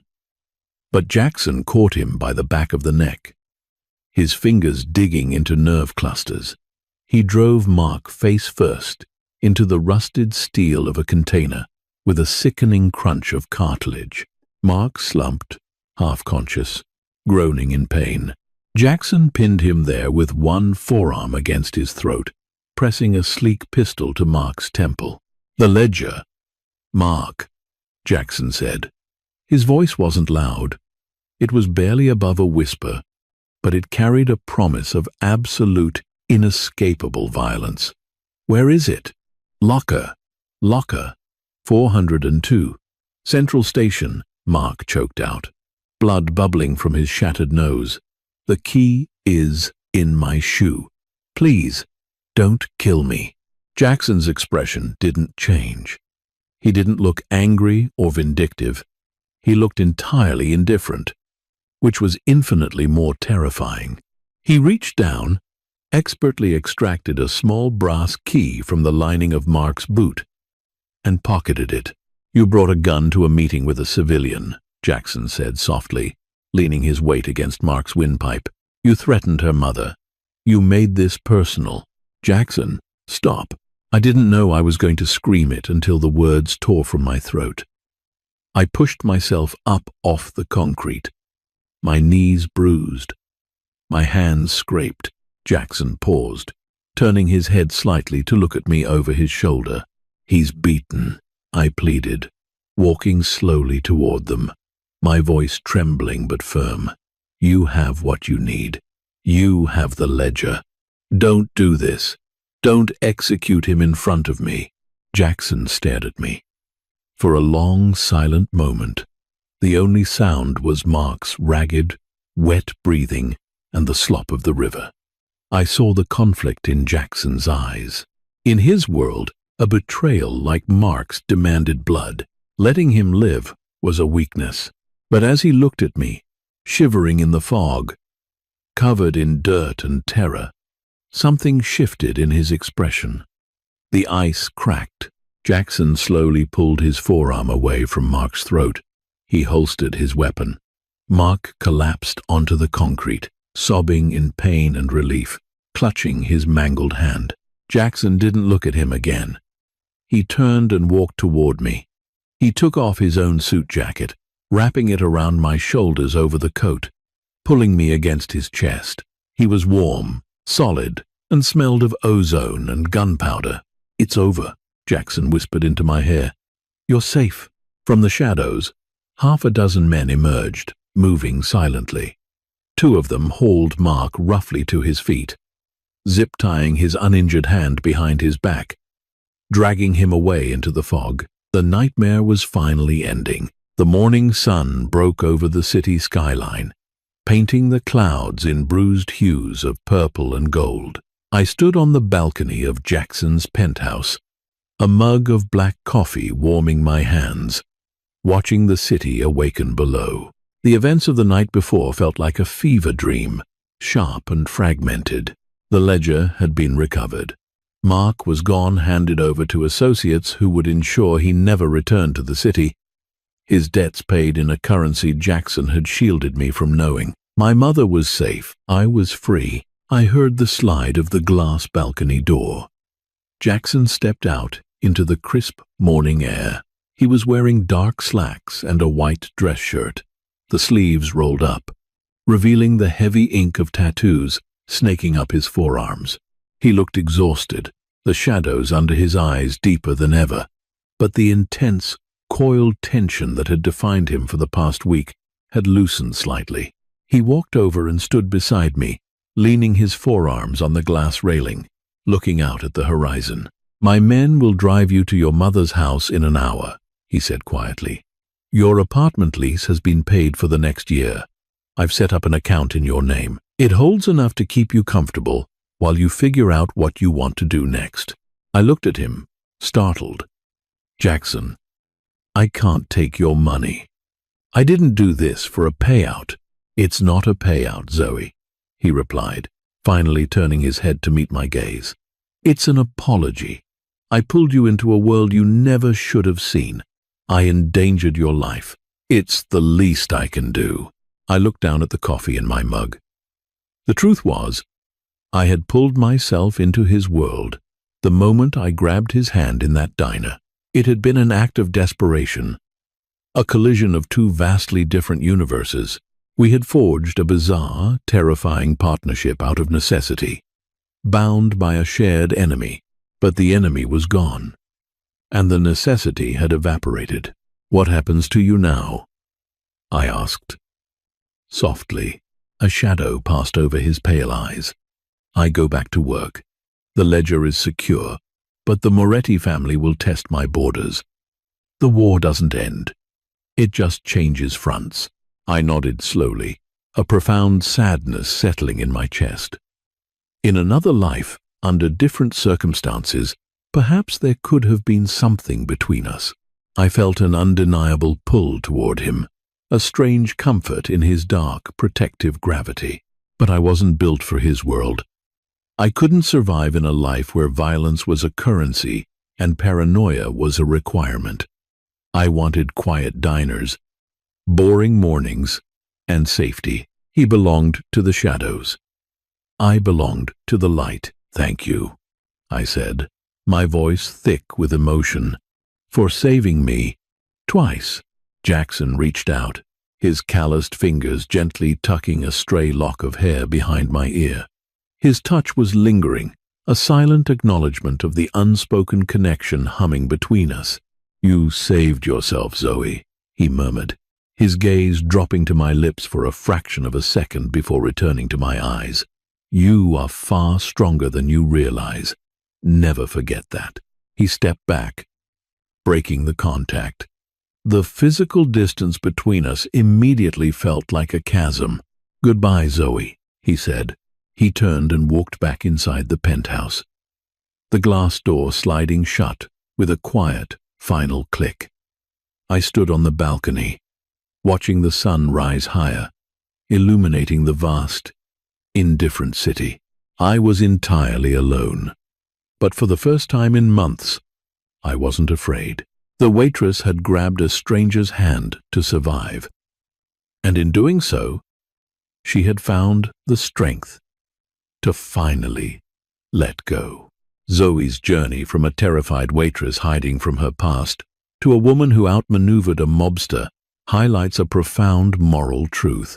but Jackson caught him by the back of the neck, his fingers digging into nerve clusters. He drove Mark face first into the rusted steel of a container with a sickening crunch of cartilage. Mark slumped, half-conscious, groaning in pain. Jackson pinned him there with one forearm against his throat, pressing a sleek pistol to Mark's temple. "The ledger." "Mark," Jackson said. His voice wasn't loud. It was barely above a whisper, but it carried a promise of absolute, inescapable violence. "Where is it?" "Locker. 402. Central Station," Mark choked out, blood bubbling from his shattered nose. "The key is in my shoe. Please, don't kill me." Jackson's expression didn't change. He didn't look angry or vindictive. He looked entirely indifferent, which was infinitely more terrifying. He reached down, expertly extracted a small brass key from the lining of Mark's boot, and pocketed it. "You brought a gun to a meeting with a civilian," Jackson said softly, leaning his weight against Mark's windpipe. "You threatened her mother. You made this personal." "Jackson, stop." I didn't know I was going to scream it until the words tore from my throat. I pushed myself up off the concrete, my knees bruised, my hands scraped. Jackson paused, turning his head slightly to look at me over his shoulder. "He's beaten," I pleaded, walking slowly toward them, my voice trembling but firm. "You have what you need. You have the ledger. Don't do this. Don't execute him in front of me." Jackson stared at me. For a long, silent moment, the only sound was Mark's ragged, wet breathing and the slop of the river. I saw the conflict in Jackson's eyes. In his world, a betrayal like Mark's demanded blood. Letting him live was a weakness. But as he looked at me, shivering in the fog, covered in dirt and terror, something shifted in his expression. The ice cracked. Jackson slowly pulled his forearm away from Mark's throat. He holstered his weapon. Mark collapsed onto the concrete, sobbing in pain and relief, clutching his mangled hand. Jackson didn't look at him again. He turned and walked toward me. He took off his own suit jacket, wrapping it around my shoulders over the coat, pulling me against his chest. He was warm, solid, and smelled of ozone and gunpowder. "It's over," Jackson whispered into my hair. "You're safe." From the shadows, 6 men emerged, moving silently. 2 of them hauled Mark roughly to his feet, zip-tying his uninjured hand behind his back, dragging him away into the fog. The nightmare was finally ending. The morning sun broke over the city skyline, painting the clouds in bruised hues of purple and gold. I stood on the balcony of Jackson's penthouse, a mug of black coffee warming my hands, watching the city awaken below. The events of the night before felt like a fever dream, sharp and fragmented. The ledger had been recovered. Mark was gone, handed over to associates who would ensure he never returned to the city. His debts paid in a currency Jackson had shielded me from knowing. My mother was safe. I was free. I heard the slide of the glass balcony door. Jackson stepped out into the crisp morning air. He was wearing dark slacks and a white dress shirt, the sleeves rolled up, revealing the heavy ink of tattoos snaking up his forearms. He looked exhausted, the shadows under his eyes deeper than ever, but the intense, coiled tension that had defined him for the past week had loosened slightly. He walked over and stood beside me, leaning his forearms on the glass railing, looking out at the horizon. "My men will drive you to your mother's house in an hour," he said quietly. "Your apartment lease has been paid for the next year. I've set up an account in your name. It holds enough to keep you comfortable while you figure out what you want to do next." I looked at him, startled. "Jackson, I can't take your money. I didn't do this for a payout." "It's not a payout, Zoe," he replied, finally turning his head to meet my gaze. "It's an apology. I pulled you into a world you never should have seen. I endangered your life. It's the least I can do." I looked down at the coffee in my mug. The truth was, I had pulled myself into his world the moment I grabbed his hand in that diner. It had been an act of desperation, a collision of two vastly different universes. We had forged a bizarre, terrifying partnership out of necessity, bound by a shared enemy, but the enemy was gone, and the necessity had evaporated. "What happens to you now?" I asked. Softly, a shadow passed over his pale eyes. "I go back to work. The ledger is secure, but the Moretti family will test my borders. The war doesn't end. It just changes fronts." I nodded slowly, a profound sadness settling in my chest. In another life, under different circumstances, perhaps there could have been something between us. I felt an undeniable pull toward him, a strange comfort in his dark, protective gravity. But I wasn't built for his world. I couldn't survive in a life where violence was a currency and paranoia was a requirement. I wanted quiet diners, boring mornings, and safety. He belonged to the shadows. I belonged to the light. "Thank you," I said, my voice thick with emotion, "for saving me twice." Jackson reached out, his calloused fingers gently tucking a stray lock of hair behind my ear. His touch was lingering, a silent acknowledgement of the unspoken connection humming between us. "You saved yourself, Zoe," he murmured, his gaze dropping to my lips for a fraction of a second before returning to my eyes. "You are far stronger than you realize. Never forget that." He stepped back, breaking the contact. The physical distance between us immediately felt like a chasm. "Goodbye, Zoe," he said. He turned and walked back inside the penthouse, the glass door sliding shut with a quiet, final click. I stood on the balcony, watching the sun rise higher, illuminating the vast, indifferent city. I was entirely alone, but for the first time in months, I wasn't afraid. The waitress had grabbed a stranger's hand to survive, and in doing so, she had found the strength to finally let go. Zoe's journey from a terrified waitress hiding from her past to a woman who outmaneuvered a mobster highlights a profound moral truth.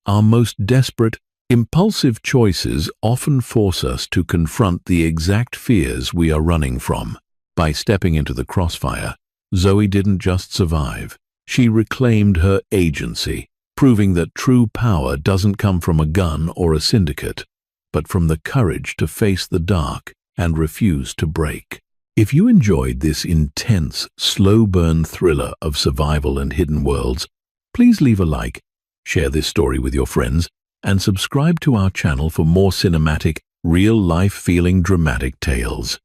Our most desperate, impulsive choices often force us to confront the exact fears we are running from. By stepping into the crossfire, Zoe didn't just survive. She reclaimed her agency, proving that true power doesn't come from a gun or a syndicate, but from the courage to face the dark and refuse to break. If you enjoyed this intense, slow-burn thriller of survival and hidden worlds, please leave a like, share this story with your friends, and subscribe to our channel for more cinematic, real-life feeling dramatic tales.